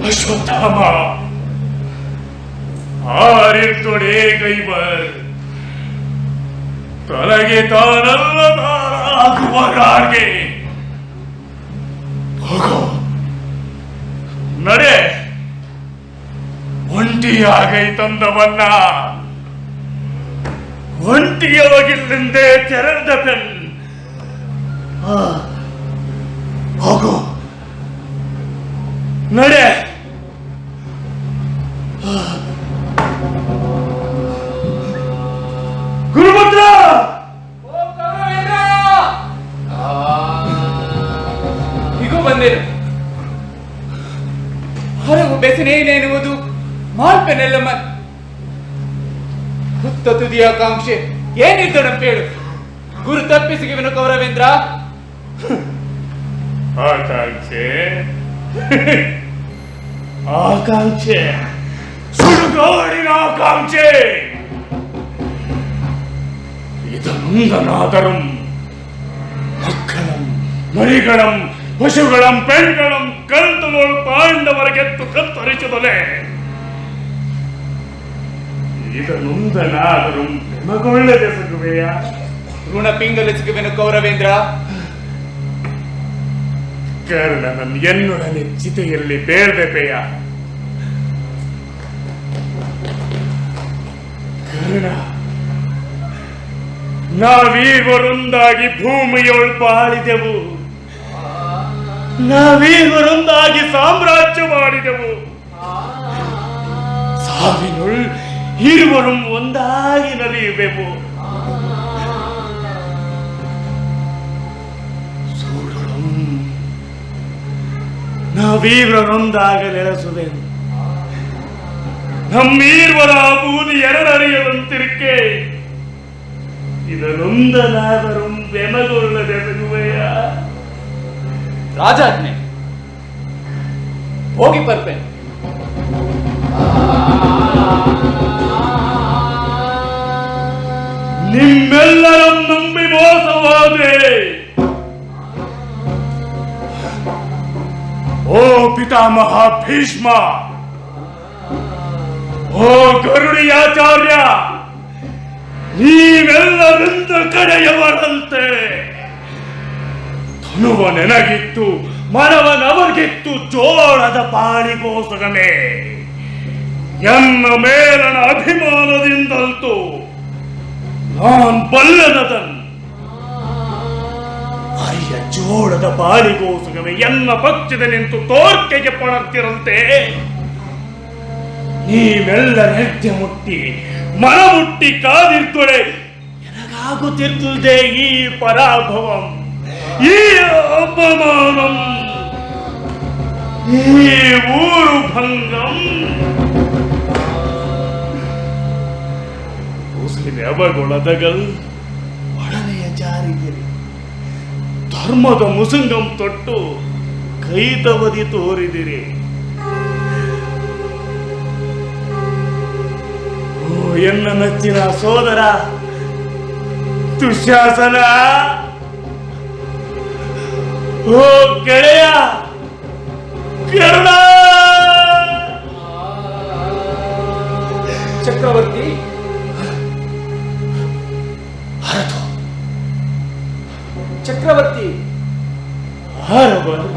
ಅಶ್ವತ್ಥಾಮ, ಆರಿರ್ತೊಡೆ ಕೈಬರ್ ತನಗೆ ತಾನಲ್ಲದಾಗುವಗಾರ್ಗೆ ಹೋಗೋ ನಡೆ. ಒಂಟಿಯಾಗೈತಂದವನ್ನ ಒಂಟಿಯಾಗಿಲ್ಲಿಂದೇ ತೆರೆದ ಪೆನ್. ಹೋಗೋ ನಡೆ. ಗುರುಪುತ್ರ, ಹೀಗೂ ಬಂದೇನು? ಹರವು ಬೆಸನೇನೆನ್ನುವುದು ಮಾಲ್ಪೆನೆಲ್ಲಮ್ಮ ಹುತ್ತ ತುದಿಯ ಆಕಾಂಕ್ಷೆ ಏನಿದ್ದಡಂಪೇಳು. ಗುರು ತಪ್ಪಿಸಿಗಿವನು ಕೌರವೇಂದ್ರ. ಆಕಾಂಕ್ಷೆ ಆಕಾಂಕ್ಷೆ ಸುಡುಗಾಡಿನ ಆಕಾಂಕ್ಷೆ. இதனுந்தனாதரும் மக்களும் மணிகளும் பசுகளும் பெண்களும் கருத்துவோடு பாய்ந்தவரைಗೆತ್ತು ಕತ್ತರಿಸಿದಲೆ. ಇದನುಂದನಾದரும் ಬೆಮಗೊಳ್ಳದೆ ಸಿಗುವೆಯ ಋಣ ಪಿಂಗಲಿಸಿಗುವೆನು ಕೌರವೇಂದ್ರ. ಕರ್ಣನನ್ ಎನ್ನೊಡನೆ ಚಿತೆಯಲ್ಲಿ ಬೇರ್ದೆಪೆಯ. ಕರ್ಣ, ನಾವೀವರೊಂದಾಗಿ ಭೂಮಿಯೊಳು ಬಾಳಿದೆವು, ನಾವೀವರೊಂದಾಗಿ ಸಾಮ್ರಾಜ್ಯ ಮಾಡಿದೆವು. ಸಾವಿನೊಳ್ ಇರುವರೂ ಒಂದಾಗಿ ನಲಿಯುವೆವು. ಸೂಡುಳಂ ನಾವೀವರೊಂದಾಗ ನೆಲೆಸುವೆವು. ನಮ್ಮೀರ್ವರ ಬೂದಿ ಎರಡರಿಯದಂತಿರುಕೆ. ಇದನೊಂದನಾದರೂ ಬೆಮಗೊಳ್ಳದೆ ಸಿಗುವೆಯ. ರಾಜಾಜ್ಞೆ ಹೋಗಿ ಬರ್ಪೇನೆ. ನಿಮ್ಮೆಲ್ಲರನ್ನು ನಂಬಿ ಮೋಸವಾದೆ. ಓ ಪಿತಾಮಹ ಭೀಷ್ಮ, ಓ ಗರುಡಿಯಾಚಾರ್ಯ, ನೀವೆಲ್ಲರಿಂದ ಕಡೆಯವರಂತೆ. ತನುವ ನೆನಗಿತ್ತು, ಮನವನವರ್ಗಿತ್ತು ಜೋಳದ ಪಾಳಿಗೋಸಗನೆ. ಎನ್ನ ಮೇಲನ ಅಭಿಮಾನದಿಂದಲ್ತು ನಾನ್ ಬಲ್ಲದನ್. ಅಯ್ಯ ಜೋಳದ ಪಾಳಿಗೋಸಗವೆ ಎನ್ನ ಪಕ್ಷದ ನಿಂತು ತೋರ್ಕೆಗೆ ಪಣರ್ತಿರಂತೆ. ನೀವೆಲ್ಲ ಹೆಜ್ಜೆ ಮುಟ್ಟಿ ಮನ ಮುಟ್ಟಿ ಕಾದಿರ್ತೊಡೆ ಎನಗಾಗುತ್ತಿರ್ತದೆ ಈ ಪರಾಭವಂ, ಈ ಅಪಮಾನಂ, ಈ ಊರು ಭಂಗಂ. ಅವಗೊಳದಗಲ್ ಒಡನೆಯ ಜಾರಿಗಿರಿ ಧರ್ಮದ ಮುಸುಂಗಂ ತೊಟ್ಟು ಕೈತವದಿ ತೋರಿದಿರಿ. ಓ ಎನ್ನ ನಚ್ಚಿನ ಸೋದರ ದುಶ್ಯಾಸನ, ಓ ಗೆಳೆಯ ಕರ್ಣ. ಚಕ್ರವರ್ತಿ ಚಕ್ರವರ್ತಿ ಹರವರು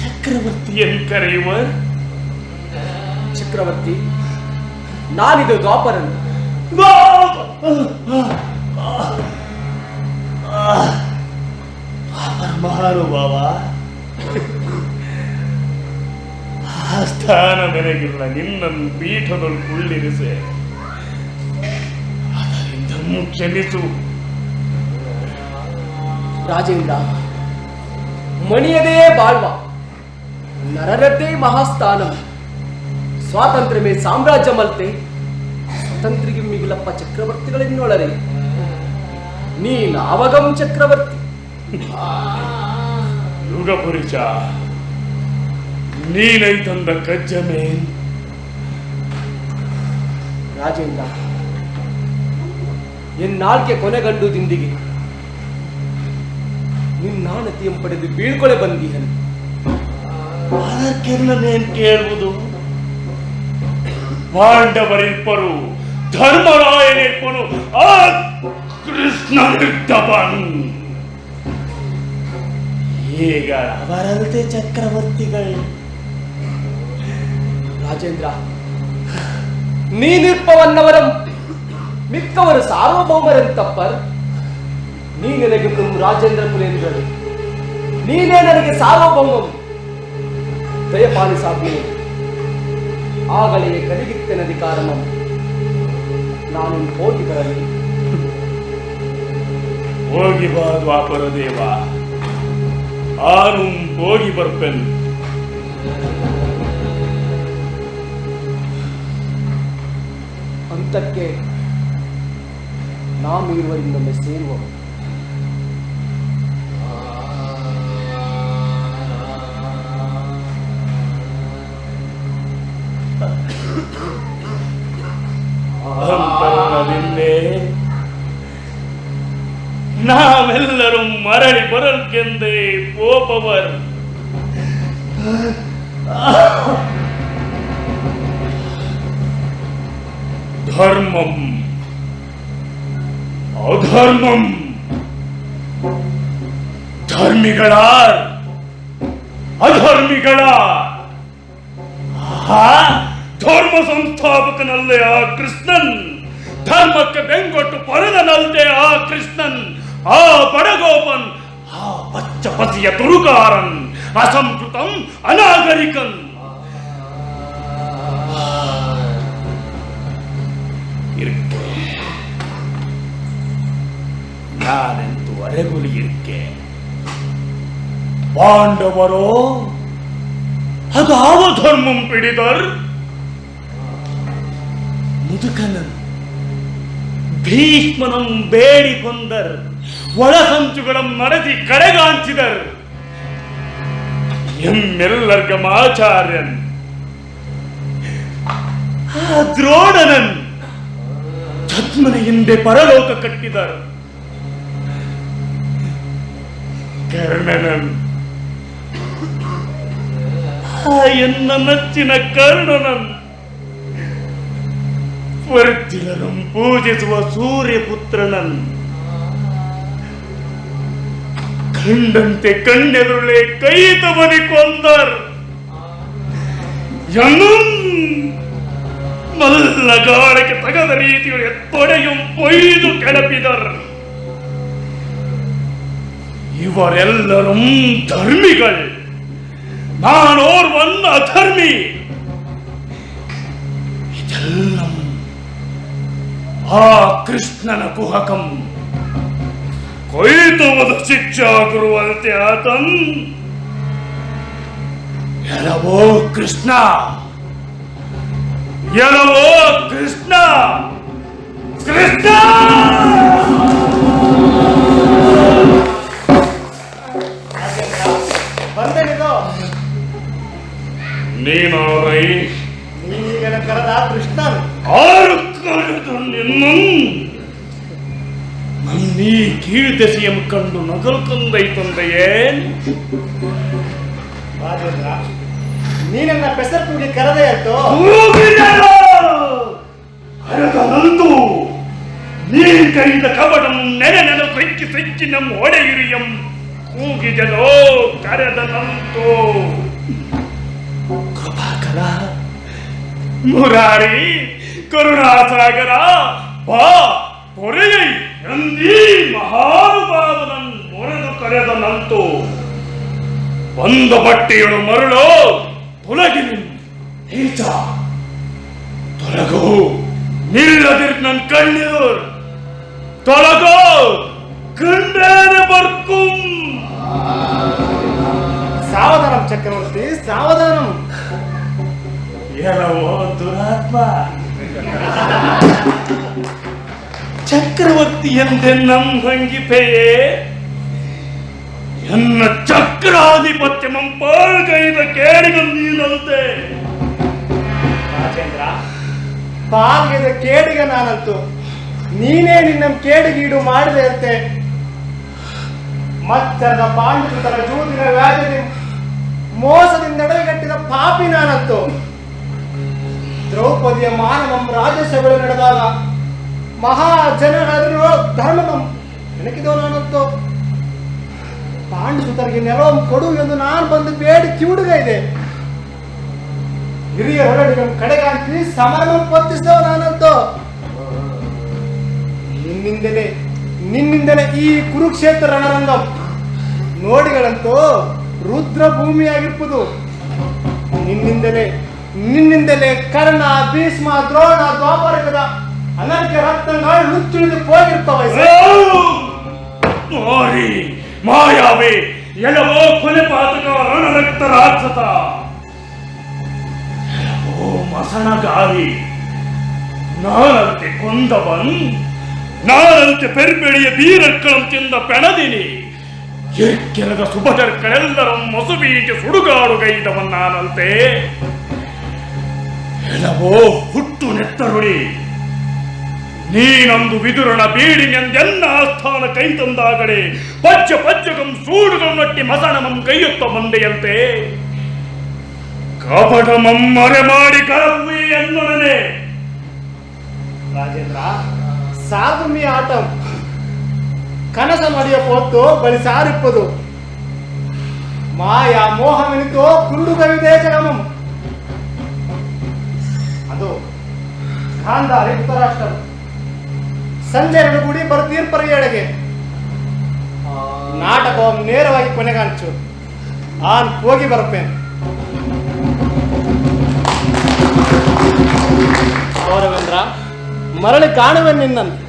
ಚಕ್ರವರ್ತಿಯನ್ನು ಕರೆಯುವರು. ಚಕ್ರವರ್ತಿ, ನಾನಿದು ದ್ವಾಪರನು. ಮಹಾನುಭಾವ, ಆ ಸ್ಥಾನ ನನಗಿಲ್ಲ. ನಿನ್ನನ್ನು ಪೀಠದಲ್ಲಿ ಕುಳ್ಳಿರಿಸೆ, ಅದರಿಂದ ಕ್ಷಮಿಸು. ರಾಜೇಂದ್ರ, ಮಣಿಯದೇ ಬಾಳ್ವ, ನರರದ್ದೇ ಮಹಾಸ್ಥಾನಂ. ಸ್ವಾತಂತ್ರ್ಯವೇ ಸಾಮ್ರಾಜ್ಯ ಮಲ್ತೆ, ಸ್ವತಂತ್ರಿಗೆ ಮಿಗಿಲಪ್ಪ ಚಕ್ರವರ್ತಿಗಳಿನ್ನೊಳರೆ. ನೀನಾವಗಂ ಚಕ್ರವರ್ತಿ. ಯುಗ ಪುರುಷ, ನೀನೈ ತಂದ ಕಜ್ಜಮೇನ್ ರಾಜೇಂದ್ರ, ಎನ್ನಾಳ್ಕೆ ಕೊನೆಗಂಡುದಿಂದಿಗೆ ನಿನ್ನಾಣತಿಯಂ ಪಡೆದು ಬೀಳ್ಕೊಳೆ ಬಂದೀಹನು. ಅದಕ್ಕೆಲ್ಲನೇನ್ ಕೇಳುವುದು? ಪಾಂಡವರಿಬ್ಬರು ಧರ್ಮರಾಯನಿಬ್ಬನು ಆ ಕೃಷ್ಣನಿದ್ದವನು. ಈಗ ಅವರಲ್ಲದೆ ಚಕ್ರವರ್ತಿಗಳು. ರಾಜೇಂದ್ರ, ನೀನಿರ್ಪವನ್ನವರ ಮಿಕ್ಕವರು ಸಾರ್ವಭೌಮರೆಂತಪ್ಪರ್. ನೀ ನನಗೆ ರಾಜೇಂದ್ರ ಕುಲೇಂದ್ರರು, ನೀನೇ ನನಗೆ ಸಾರ್ವಭೌಮರು. ದಯಪಾಲಿಸಾಗ್ನಿ ಆಗಲೇ ಕಲಿಗಿತ್ತನಧಿಕಾರಮಂ. ನಾನು ಹೋಗಿ ಬರಲಿ. ಹೋಗಿ ಬಾ ದ್ವಾಪರ ದೇವ, ಆನು ಹೋಗಿ ಬರ್ಪೆನ್. ಅಂತಕ್ಕೆ ನಾವಿರುವರಿಂದೊಮ್ಮೆ ಸೇರುವ. ಅಂತರದಿಂದೇ ನಾವೆಲ್ಲರೂ ಮರಳಿ ಬರಲ್ಕೆಂದೇ ಪೋಪವರ್. ಧರ್ಮಂ ಅಧರ್ಮಂ ಧರ್ಮಿಗಳಾರ್ ಅಧರ್ಮಿಗಳ ಧರ್ಮ ಸಂಸ್ಥಾಪಕನಲ್ಲೇ ಆ ಕೃಷ್ಣನ್, ಧರ್ಮಕ್ಕೆ ಬೆಂಗೊಟ್ಟು ಪರದನಲ್ಲದೆ ಆ ಕೃಷ್ಣನ್, ಆ ಬಡಗೋಪನ್, ಆ ಪಚ್ಚ ಪಸಿಯ ತುರುಗಾರನ್, ಅಸಂಸ್ಕೃತಂ ಅನಾಗರಿಕನ್. ನಾನೆಂದು ಅರೆಗುಲಿ ಇರ್ಕೆ. ಪಾಂಡವರೋ ಅದಾವ ಧರ್ಮಂ ಪಿಡಿದರ್. ಮುದುಕನನ್ ಭೀಷ್ಮನಂ ಬೇಡಿ ಕೊಂದರ್, ಒಳಸಂಚುಗಳಂ ನಡೆಸಿ ಕಡೆಗಾಂಚಿದರ್. ಎಮ್ಮೆಲ್ಲರ್ಗಂ ಆಚಾರ್ಯನ್ ಆ ದ್ರೋಣನನ್ ಛದ್ಮನ ಹಿಂದೆ ಪರಲೋಕ ಕಟ್ಟಿದರ್. ಕರ್ಣನನ್ ಎನ್ನ ನಚ್ಚಿನ ಕರ್ಣನನ್ ವರ್ತಿಲರಂ ಪೂಜಿಸುವ ಸೂರ್ಯಪುತ್ರನನ್ ಕಂಡಂತೆ ಕಣ್ಣೆದುರುಳೆ ಕೈ ತವರಿ ಕೊಂದರ್. ಮಲ್ಲಗಾಡಕ್ಕೆ ತಗದ ರೀತಿಯಲ್ಲಿ ತೊಡೆயும் ಪೊಯ್ದು ಕೆಡಪಿದರ್. ಇವರೆಲ್ಲರೂ ಧರ್ಮಿಗಳು, ನಾನೋರ್ವನ್ ಅಧರ್ಮಿ. ಇದೆಲ್ಲ ಆ ಕೃಷ್ಣನ ಕುಹಕಂ. ಕೊಯ್ತುವುದು ಶಿಕ್ಷಾಗುರುವಂತೆ ಆತನ್. ಎಲವೋ ಕೃಷ್ಣ, ಎಲವೋ ಕೃಷ್ಣ, ಕೃಷ್ಣ. ನೀನಾರೈ ನೀಗನ ಕರೆದ ಕೃಷ್ಣನ್ ಆರು ಕರೆದು ನನ್ನೀ ಕೀರ್ತಿಸಿಯಂ ಕಂಡು ನಗಲ್ಕಂದೈ ತಂದೆಯೇ. ರಾಜೇಂದ್ರ, ನೀನನ್ನ ಪೆಸರ್ ಕೂಡಿ ಕರೆದೆ ಆಯ್ತು. ಕರೆದನಂತೂ ನೀ ಕೈದ ಕವಡಂ ನೆನೆ ನೆನೆ ಸೆಚ್ಚಿ ಸೆಚ್ಚಿ ನಮ್ಮ ಒಡೆಯುರಿಯಂ ಕೂಗಿದನೋ ಕರೆದನಂತೂ. ಕೃಪಾಕರ, ಮುರಾರಿ, ಕರುಣಾಸಾಗರ, ಬಾ ಹೊರೆಯೈ ಎಂದೀ ಮಹಾನುಭಾವನನ್ ಮೊರೆದು ಕರೆದನಂತೂ. ಬಂದ ಬಟ್ಟೆಯಳು ಮರಳೋ ತೊಲಗಿ ನೀಚ ತೊಲಗೋ, ನಿಲ್ಲದಿರ್ ನನ್ ಕಣ್ಣೀರು ತೊಲಗೋ, ಕಂಡೇನೆ ಬರ್ಕುಂ. ಸಾವಧಾನಂ ಚಕ್ರವರ್ತಿ, ಸಾವಧಾನಂ. ಏನವೋ ದುರಾತ್ಮ, ಚಕ್ರವರ್ತಿ ಎಂದೆ ನಮ್ ಹಂಗಿಪೆಯೇ. ಎನ್ನ ಚಕ್ರಾಧಿಪತ್ಯ ಮಂಪಾಳ್ಗೈದ ಕೇಳಿಗ ನೀನಂತೆ. ರಾಜೇಂದ್ರ, ಪಾಲ್ಗೆದ ಕೇಡಿಗೆ ನಾನಂತು ನೀನೇ ನಿನ್ನ ಕೇಡಿಗೀಡು ಮಾಡಿದೆ ಅಂತೆ. ಮಚ್ಚರದ ಪಾಂಡಿತರ ಜೂದಿನ ವ್ಯಾಜದಿ ಮೋಸದಿಂದ ಎಡೆಗಟ್ಟಿದ ಪಾಪಿ ನಾನಂತು. ದ್ರೌಪದಿಯ ಮಾನವಂ ರಾಜಸಭೆಗಳು ನಡೆದಾಗ ಮಹಾಜನರು ಧರ್ಮವಂ ನೆನಕಿದವ ನಾನಂತು. ಪಾಂಡಿಸುತರಿಗೆ ನೆಲವಂ ಕೊಡು ಎಂದು ನಾನು ಬಂದು ಬೇಡಿ ಕಿವುಡುಗ ಇದೆ. ಹಿರಿಯ ಹೊರಡಿನ ಕಡೆಗಾಂತಿ ಸಮರವನ್ನು ಪೊತ್ತಿಸಿದವ ನಾನಂತು. ನಿನ್ನಿಂದಲೇ ಈ ಕುರುಕ್ಷೇತ್ರ ರಣರಂಗಂ ನೋಡಿಗಳಂತೂ ರುದ್ರ ಭೂಮಿಯಾಗಿರ್ಬೋದು. ನಿನ್ನಿಂದಲೇ ಕರ್ಣ, ಭೀಷ್ಮ, ದ್ರೋಣ, ದ್ವಾಪರಯುಗದ ಅನರ್ಘ ರತ್ನಗಳು ನುಚ್ಚುಳಿದು ಹೋಗಿರ್ತವೆ. ಮಾಯಾವೇ, ಎಲ್ಲವೋ ಕೊನೆ ಪಾತಕ ರಣರಕ್ತ ರಾಕ್ಷಸ, ಎಲ್ಲವೋ ಮಸಣಗಾರಿ. ನಾನಂತೆ ಕೊಂದವನ್, ನಾನಂತೆ ಪೆರ್ಬೆಳೆಯ ಬೀರಕ್ಕಳಂ ತಿಂದ ಪೆಣದಿನಿ. ಎಕ್ಕೆಲದ ಸುಭಟರ್ಗಳೆಲ್ಲರ ಮೊಸುಬೀಗೆ ಸುಡುಗಾಡುಗೈದವನ್ ನಾನಂತೆ. ಎಲ್ಲವೋ ಹುಟ್ಟು ನೆತ್ತರುಳಿ, ನೀನೊಂದು ವಿದುರನ ಬೀಡಿನೆಂದೆನ್ನ ಆಸ್ಥಾನ ಕೈ ತಂದಾಗಡೆ ಪಜ್ಜಗಂ ಸೂಡುಗಳು ನಟ್ಟಿ ಮಸಣಮಂ ಕೈಯೊತ್ತ ಬಂದೆಯಂತೆ. ಕಪಟಮಂ ಮರೆ ಮಾಡಿ ಕಳಪುವೆ ಎನ್ನೊಡನೆ. ರಾಜೇಂದ್ರ, ಸಾಧುಮಿ ಆಟಂ ಕನಸ ನಡೆಯ ಪೊತ್ತು ಬಳಿ ಸಾರಿಪ್ಪದು. ಮಾಯಾ ಮೋಹವೆನಿತು ಕುರುಡುಗವಿದೆ ಜಗಮಂ. ಅದು ಗಾಂಧಾರಿ ಧೃತರಾಷ್ಟ್ರ ಸಂಜೆ ಕೂಡಿ ಬರ್ತೀರ್ಪರೆಯಡೆಗೆ ನಾಟಕ ನೇರವಾಗಿ ಕೊನೆಗಾಂಚು ಆನ್ ಹೋಗಿ ಬರುತ್ತೇನೆ. ಗೌರವೇಂದ್ರ, ಮರಳಿ ಕಾಣುವೆ ನಿನ್ನಂತೆ.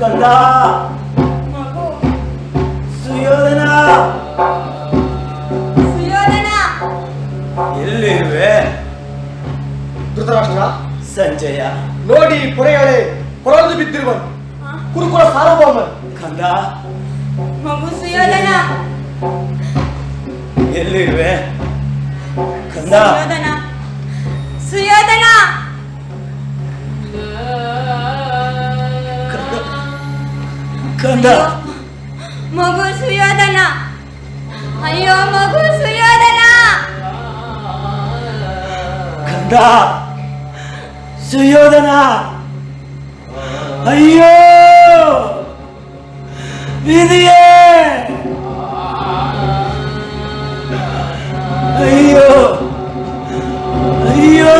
ಕಂದ, ಸುಯೋಧನ, ಎಲ್ಲಿರುವೆ? ಧೃತರಾಷ್ಟ್ರ, ಸಂಜಯ ನೋಡಿ ಪೊರೆಯಳೆ ಹೊರದು ಬಿದ್ದಿರುವ ಕುರುಕುಲ ಸಾರ್ವಭೌಮ. ಕಂದ, ಮಗು ಸುಯೋಧನ, ಎಲ್ಲಿರುವೆ? ಕಂದ, ಸುಯೋಧನ, ಕಂದ, ಮಗು ಸುಯೋಧನ, ಅಯ್ಯೋ ಮಗು ಸುಯೋಧನ. ಕಂದ, ಸುಯೋಧನ, ಅಯ್ಯೋ ವಿಧಿಯೇ, ಅಯ್ಯೋ ಅಯ್ಯೋ,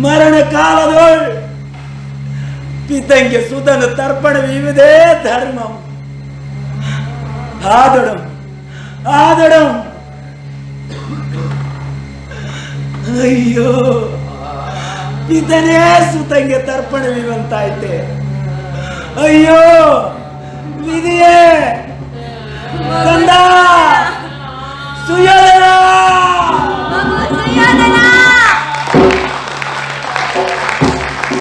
ಮರಣ ಕಾಲದೊಳ್ ಪಿತಂಗೆ ಸುತನು ತರ್ಪಣವಿವುದೇ ಧರ್ಮಂ. ಆದಡಂ ಅಯ್ಯೋ, ಪಿತನೇ ಸುತಂಗೆ ತರ್ಪಣವಿವಂತಾಯ್ತೆ. ಅಯ್ಯೋ ವಿಧಿಯೇ, ಕಂದ.